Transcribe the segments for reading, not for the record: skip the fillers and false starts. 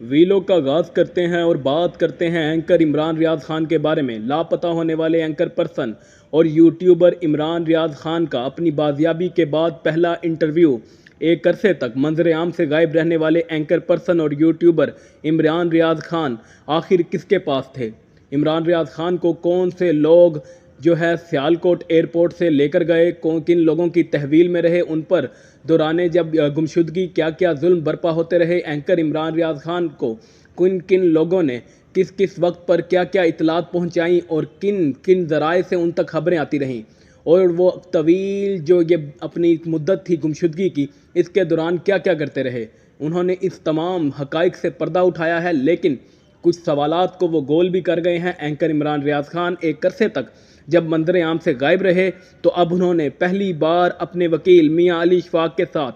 Vlog का आगाज करते हैं और बात करते हैं एंकर इमरान रियाज खान के बारे में। लापता होने वाले एंकर पर्सन और यूट्यूबर इमरान रियाज खान का अपनी बाजियाबी के बाद पहला इंटरव्यू। एक अरसे तक मंजर आम से गायब रहने वाले एंकर पर्सन और यूट्यूबर इमरान रियाज खान आखिर किसके पास थे? इमरान रियाज खान को कौन से लोग जो है सियालकोट एयरपोर्ट से लेकर गए, कौन किन लोगों की तहवील में रहे, उन पर दौराने जब गुमशुदगी क्या क्या जुल्म बर्पा होते रहे, एंकर इमरान रियाज खान को किन किन लोगों ने किस किस वक्त पर क्या क्या इतलात पहुंचाई और किन किन ज़राए से उन तक खबरें आती रहीं, और वो तवील जो ये अपनी मुद्दत थी गुमशुदगी की, इसके दौरान क्या क्या करते रहे। उन्होंने इस तमाम हकाइक से पर्दा उठाया है, लेकिन कुछ सवालात को वो गोल भी कर गए हैं। एंकर इमरान रियाज खान एक अरसे तक जब मंजर आम से गायब रहे, तो अब उन्होंने पहली बार अपने वकील मियां अली शफाक के साथ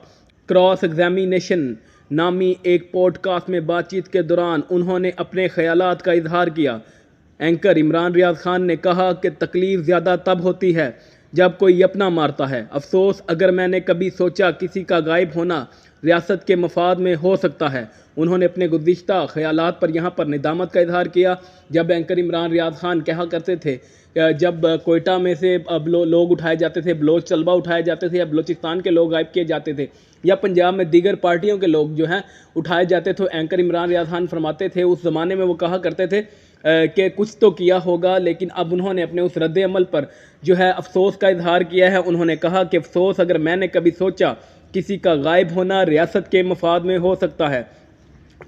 क्रॉस एग्जामिनेशन नामी एक पॉडकास्ट में बातचीत के दौरान उन्होंने अपने ख्यालात का इजहार किया। एंकर इमरान रियाज खान ने कहा कि तकलीफ ज़्यादा तब होती है जब कोई अपना मारता है। अफसोस अगर मैंने कभी सोचा किसी का गायब होना रियासत के मफाद में हो सकता है। उन्होंने अपने गुज़िश्ता ख़यालात पर यहाँ पर निदामत का इजहार किया। जब एंकर इमरान रियाज खान कहा करते थे, जब कोयटा में से अब लोग उठाए जाते थे, बलोच तलबा उठाए जाते थे या बलोचिस्तान के लोग गायब किए जाते थे, या पंजाब में दीगर पार्टियों के लोग जो हैं उठाए जाते थे, एंकर इमरान रियाज खान फरमाते थे, उस ज़माने में वो कहा करते थे कि कुछ तो किया होगा। लेकिन अब उन्होंने अपने उस रद्द अमल पर जो है अफसोस का इजहार किया है। उन्होंने कहा कि अफसोस अगर मैंने कभी सोचा किसी का गायब होना रियासत के मफाद में हो सकता है,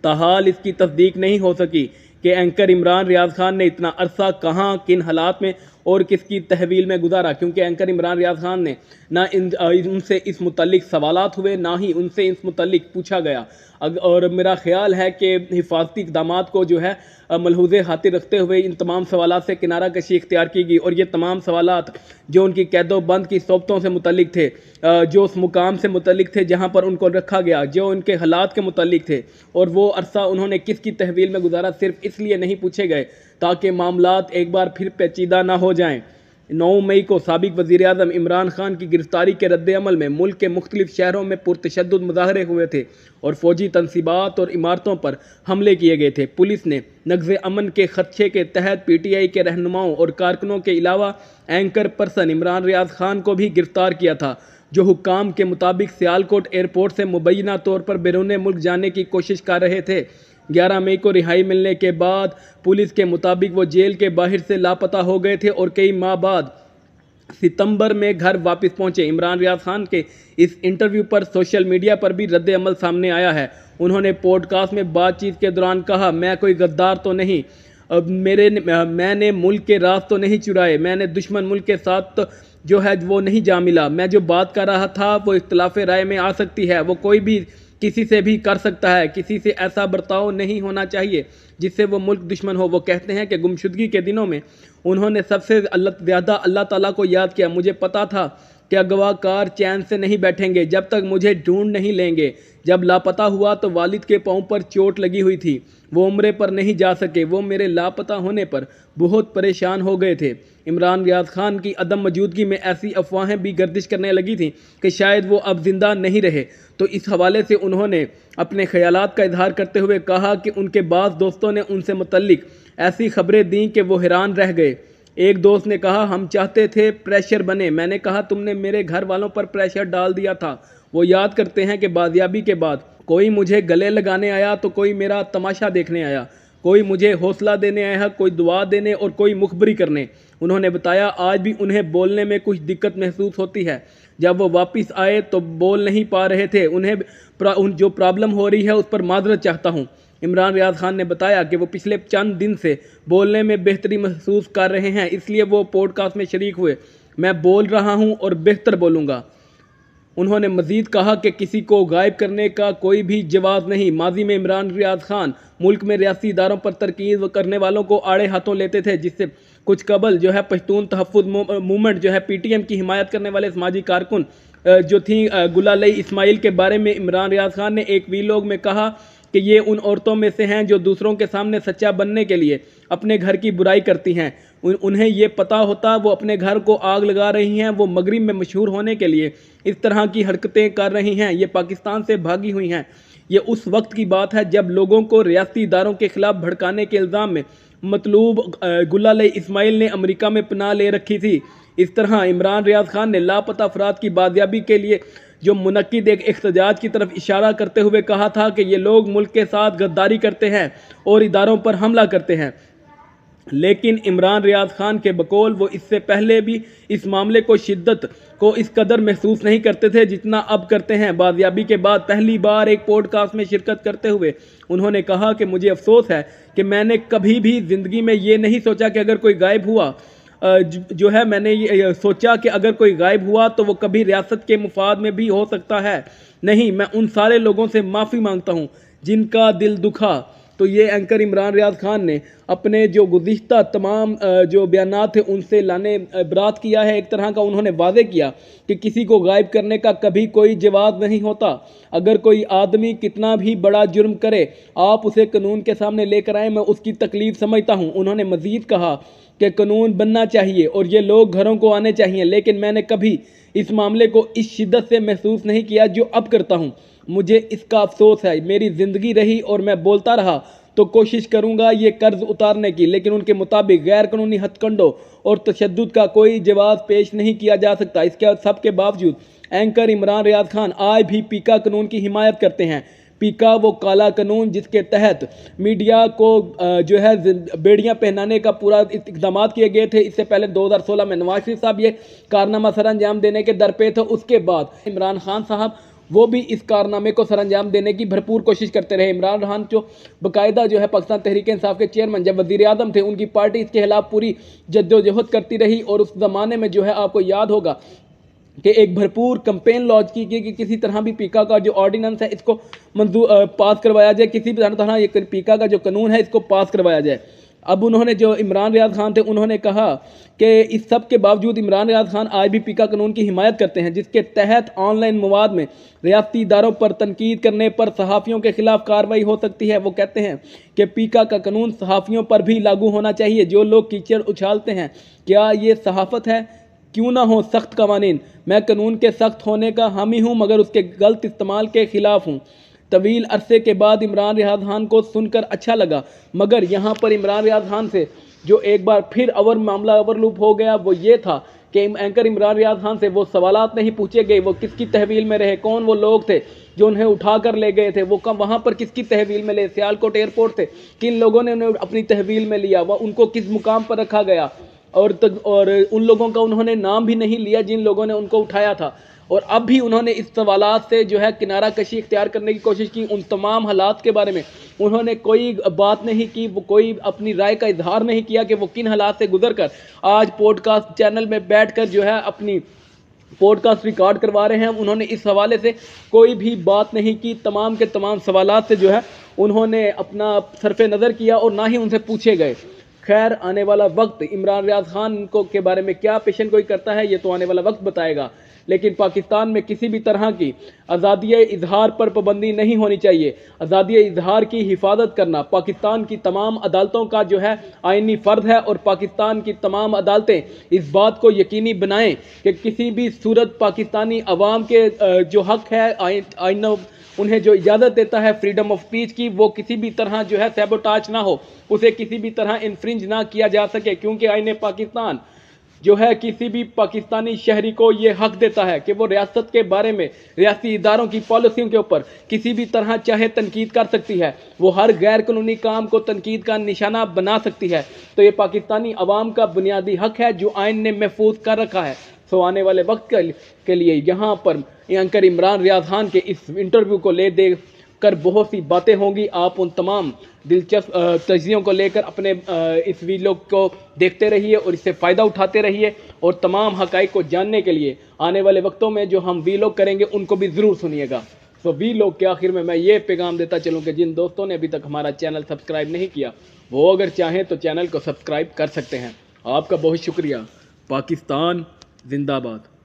ताहाल इसकी तस्दीक नहीं हो सकी कि एंकर इमरान रियाज खान ने इतना अरसा कहाँ, किन हालात में और किसकी तहवील में गुजारा, क्योंकि एंकर इमरान रियाज खान ने ना उनसे इस मुतल्लिक सवालात हुए, ना ही उनसे इस मुतल्लिक पूछा गया। और मेरा ख्याल है कि हिफाजती इक़दाम को जो है मलहूज़े खातिर रखते हुए इन तमाम सवालात से किनारा कशी इख्तियार की गई, और ये तमाम सवालात जो उनकी कैदो बंद की सोबतों से मुतल्लिक थे, जो उस मुकाम से मुतल्लिक थे जहाँ पर उनको रखा गया, जो उनके हालात के मुतल्लिक थे, और वो अरसा उन्होंने किसकी तहवील में गुजारा, सिर्फ इसलिए नहीं पूछे गए ताकि मामलात एक बार फिर पेचीदा ना हो जाएँ। 9 मई को साबिक वज़ीर-ए-आज़म इमरान खान की गिरफ्तारी के रद्द अमल में मुल्क के मुख्तलिफ शहरों में पुरतशद्दुद मुज़ाहरे हुए थे और फौजी तनसीबात और इमारतों पर हमले किए गए थे। पुलिस ने नक़्ज़ अमन के खदशे के तहत PTI के रहनुमाओं और कारकुनों के अलावा एंकर पर्सन इमरान रियाज खान को भी गिरफ्तार किया था, जो हुक्काम के मुताबिक सियालकोट एयरपोर्ट से मुबैना तौर पर बैरून मुल्क जाने की कोशिश कर रहे थे। 11 मई को रिहाई मिलने के बाद पुलिस के मुताबिक वो जेल के बाहर से लापता हो गए थे और कई माह बाद सितंबर में घर वापस पहुंचे। इमरान रियाज खान के इस इंटरव्यू पर सोशल मीडिया पर भी रद्द अमल सामने आया है। उन्होंने पॉडकास्ट में बातचीत के दौरान कहा, मैं कोई गद्दार तो नहीं, मैंने मुल्क के राज तो नहीं चुराए, मैंने दुश्मन मुल्क के साथ जो है वो नहीं जा मिला। मैं जो बात कर रहा था वो इख्तिलाफ राय में आ सकती है, वो कोई भी किसी से भी कर सकता है, किसी से ऐसा बर्ताव नहीं होना चाहिए जिससे वो मुल्क दुश्मन हो। वो कहते हैं कि गुमशुदगी के दिनों में उन्होंने सबसे ज़्यादा अल्लाह ताला को याद किया। मुझे पता था कि अगवाकार चैन से नहीं बैठेंगे जब तक मुझे ढूंढ नहीं लेंगे। जब लापता हुआ तो वालिद के पाँव पर चोट लगी हुई थी, वो उम्रे पर नहीं जा सके, वो मेरे लापता होने पर बहुत परेशान हो गए थे। इमरान रियाज खान की अदम मौजूदगी में ऐसी अफवाहें भी गर्दिश करने लगी थी कि शायद वो अब जिंदा नहीं रहे। तो इस हवाले से उन्होंने अपने ख्यालात का इजहार करते हुए कहा कि उनके बाज़ दोस्तों ने उनसे मुतल्लिक ऐसी खबरें दी कि वो हैरान रह गए। एक दोस्त ने कहा, हम चाहते थे प्रेशर बने। मैंने कहा, तुमने मेरे घर वालों पर प्रेशर डाल दिया था। वो याद करते हैं कि बाजियाबी के बाद कोई मुझे गले लगाने आया तो कोई मेरा तमाशा देखने आया, कोई मुझे हौसला देने आया, कोई दुआ देने और कोई मुखबरी करने। उन्होंने बताया, आज भी उन्हें बोलने में कुछ दिक्कत महसूस होती है। जब वो वापस आए तो बोल नहीं पा रहे थे। उन्हें जो प्रॉब्लम हो रही है उस पर माजरत चाहता हूँ। इमरान रियाज खान ने बताया कि वो पिछले चंद दिन से बोलने में बेहतरी महसूस कर रहे हैं, इसलिए वो पॉडकास्ट में शरीक हुए। मैं बोल रहा हूँ और बेहतर बोलूँगा। उन्होंने मजीद कहा कि किसी को गायब करने का कोई भी जवाब नहीं। माजी में इमरान रियाज खान मुल्क में रियासी इदारों पर तरकीब करने वालों को आड़े हाथों लेते थे, जिससे कुछ कबल जो है पश्तून तहफ़्फ़ुज़ मूवमेंट जो है PTM की हिमायत करने वाले समाजी कारकुन जो थी गुलालई इस्माइल के बारे में इमरान रियाज खान ने एक वीलॉग में कहा कि ये उन औरतों में से हैं जो दूसरों के सामने सच्चा बनने के लिए अपने घर की बुराई करती हैं। उन्हें ये पता होता वो अपने घर को आग लगा रही हैं, वो मगरिब में मशहूर होने के लिए इस तरह की हरकतें कर रही हैं, ये पाकिस्तान से भागी हुई हैं। ये उस वक्त की बात है जब लोगों को रियासती इदारों के खिलाफ भड़काने के इल्ज़ाम में मतलूब गुलाल इस्माइल ने अमेरिका में पनाह ले रखी थी। इस तरह इमरान रियाज खान ने लापता अफराद की बाजियाबी के लिए जो मुनक्किद एक एहतजाज की तरफ इशारा करते हुए कहा था कि ये लोग मुल्क के साथ गद्दारी करते हैं और इदारों पर हमला करते हैं। लेकिन इमरान रियाज खान के बकौल वो इससे पहले भी इस मामले को शिद्दत को इस कदर महसूस नहीं करते थे जितना अब करते हैं। बाजियाबी के बाद पहली बार एक पॉडकास्ट में शिरकत करते हुए उन्होंने कहा कि मुझे अफसोस है कि मैंने कभी भी ज़िंदगी में ये नहीं सोचा कि अगर कोई गायब हुआ जो है मैंने ये सोचा कि अगर कोई गायब हुआ तो वो कभी रियासत के मुफाद में भी हो सकता है। नहीं, मैं उन सारे लोगों से माफ़ी मांगता हूँ जिनका दिल दुखा। तो ये एंकर इमरान रियाज खान ने अपने जो गुज़िश्ता तमाम जो बयानात थे उनसे लाने बरात किया है। एक तरह का उन्होंने वादे किया कि किसी को गायब करने का कभी कोई जवाब नहीं होता। अगर कोई आदमी कितना भी बड़ा जुर्म करे आप उसे कानून के सामने लेकर आए, मैं उसकी तकलीफ़ समझता हूँ। उन्होंने मज़ीद कहा कि कानून बनना चाहिए और ये लोग घरों को आने चाहिए, लेकिन मैंने कभी इस मामले को इस शिद्दत से महसूस नहीं किया जो अब करता हूँ। मुझे इसका अफसोस है। मेरी ज़िंदगी रही और मैं बोलता रहा तो कोशिश करूँगा ये कर्ज उतारने की, लेकिन उनके मुताबिक गैर कानूनी हथकंडों और तशद्दुद का कोई जवाब पेश नहीं किया जा सकता। इसके सब के बावजूद एंकर इमरान रियाज खान आज भी पीका कानून की हिमायत करते हैं। पीका वो काला कानून जिसके तहत मीडिया को जो है बेड़ियां पहनाने का पूरा इक़दाम किए गए थे। इससे पहले 2016 में नवाज शरीफ साहब ये कारनामा सर अंजाम देने के दर पे थे। उसके बाद इमरान खान साहब वो भी इस कारनामे को सर अंजाम देने की भरपूर कोशिश करते रहे। इमरान खान जो बाकायदा जो है पाकिस्तान तहरीक इंसाफ के चेयरमैन जब वज़ीर आज़म थे, उनकी पार्टी इसके खिलाफ पूरी जद्दोजहद करती रही और उस ज़माने में जो है आपको याद होगा कि एक भरपूर कंपेन लॉन्च की गई कि किसी तरह भी पीका का जो ऑर्डिनेंस है इसको पास करवाया जाए, किसी भी तरह ये पीका का जो कानून है इसको पास करवाया जाए। अब उन्होंने जो इमरान रियाज खान थे उन्होंने कहा कि इस सब के बावजूद इमरान रियाज खान आज भी पीका कानून की हिमायत करते हैं जिसके तहत ऑनलाइन मवाद में रियासती इदारों पर तनकीद करने पर सहाफ़ियों के खिलाफ कार्रवाई हो सकती है। वो कहते हैं कि पीका का कानून सहाफ़ियों पर भी लागू होना चाहिए। जो लोग कीचड़ उछालते हैं, क्या ये सहाफ़त है? क्यों ना हो सख्त कवानीन। मैं कानून के सख्त होने का हामी हूँ मगर उसके गलत इस्तेमाल के ख़िलाफ़ हूँ। तवील अरसे के बाद इमरान रियाज खान को सुनकर अच्छा लगा, मगर यहाँ पर इमरान रियाज खान से जो एक बार फिर मामला ओवरलूप हो गया वो ये था कि एंकर इमरान रियाज खान से वो सवालात नहीं पूछे गए, वो किसकी तहवील में रहे, कौन वो लोग थे जो उन्हें उठा कर ले गए थे, वो कब वहाँ पर किसकी तहवील में ले, सियालकोट एयरपोर्ट थे, किन लोगों ने उन्हें अपनी तहवील में लिया, वह उनको किस मुकाम पर रखा गया और उन लोगों का उन्होंने नाम भी नहीं लिया जिन लोगों ने उनको उठाया था। और अब भी उन्होंने इस सवालात से जो है किनारा कशी इख्तियार करने की कोशिश की। उन तमाम हालात के बारे में उन्होंने कोई बात नहीं की, वो कोई अपनी राय का इजहार नहीं किया कि वो किन हालात से गुजर कर आज पॉडकास्ट चैनल में बैठकर जो है अपनी पॉडकास्ट रिकॉर्ड करवा रहे हैं। उन्होंने इस हवाले से कोई भी बात नहीं की। तमाम के तमाम सवालात से जो है उन्होंने अपना सरफ़े नज़र किया और ना ही उनसे पूछे गए। खैर, आने वाला वक्त इमरान रियाज खान को के बारे में क्या पेशन गोई करता है ये तो आने वाला वक्त बताएगा, लेकिन पाकिस्तान में किसी भी तरह की आज़ादी इजहार पर पाबंदी नहीं होनी चाहिए। आज़ादी इजहार की हिफाजत करना पाकिस्तान की तमाम अदालतों का जो है आइनी फ़र्ज़ है और पाकिस्तान की तमाम अदालतें इस बात को यकीनी बनाएं कि किसी भी सूरत पाकिस्तानी अवाम के जो हक़ है आइन उन्हें जो इजाज़त देता है फ्रीडम ऑफ स्पीच की, वो किसी भी तरह जो है सैबोटाज ना हो, उसे किसी भी तरह इन्फ्रिंज ना किया जा सके, क्योंकि आईने पाकिस्तान जो है किसी भी पाकिस्तानी शहरी को ये हक देता है कि वो रियासत के बारे में रियासती इदारों की पॉलिसियों के ऊपर किसी भी तरह चाहे तनकीद कर सकती है। वो हर गैर कानूनी काम को तनकीद का निशाना बना सकती है। तो ये पाकिस्तानी अवाम का बुनियादी हक है जो आइन ने महफूज कर रखा है। सो आने वाले वक्त के लिए यहाँ पर एंकर इमरान रियाज खान के इस इंटरव्यू को ले दे कर बहुत सी बातें होंगी। आप उन तमाम दिलचस्प तजज़ियों को लेकर अपने इस वीडियो को देखते रहिए और इससे फ़ायदा उठाते रहिए और तमाम हक़ाइक़ को जानने के लिए आने वाले वक्तों में जो हम वीलॉग करेंगे उनको भी ज़रूर सुनिएगा। तो वीलॉग के आखिर में मैं ये पैगाम देता चलूँ कि जिन दोस्तों ने अभी तक हमारा चैनल सब्सक्राइब नहीं किया वो अगर चाहें तो चैनल को सब्सक्राइब कर सकते हैं। आपका बहुत शुक्रिया। पाकिस्तान जिंदाबाद।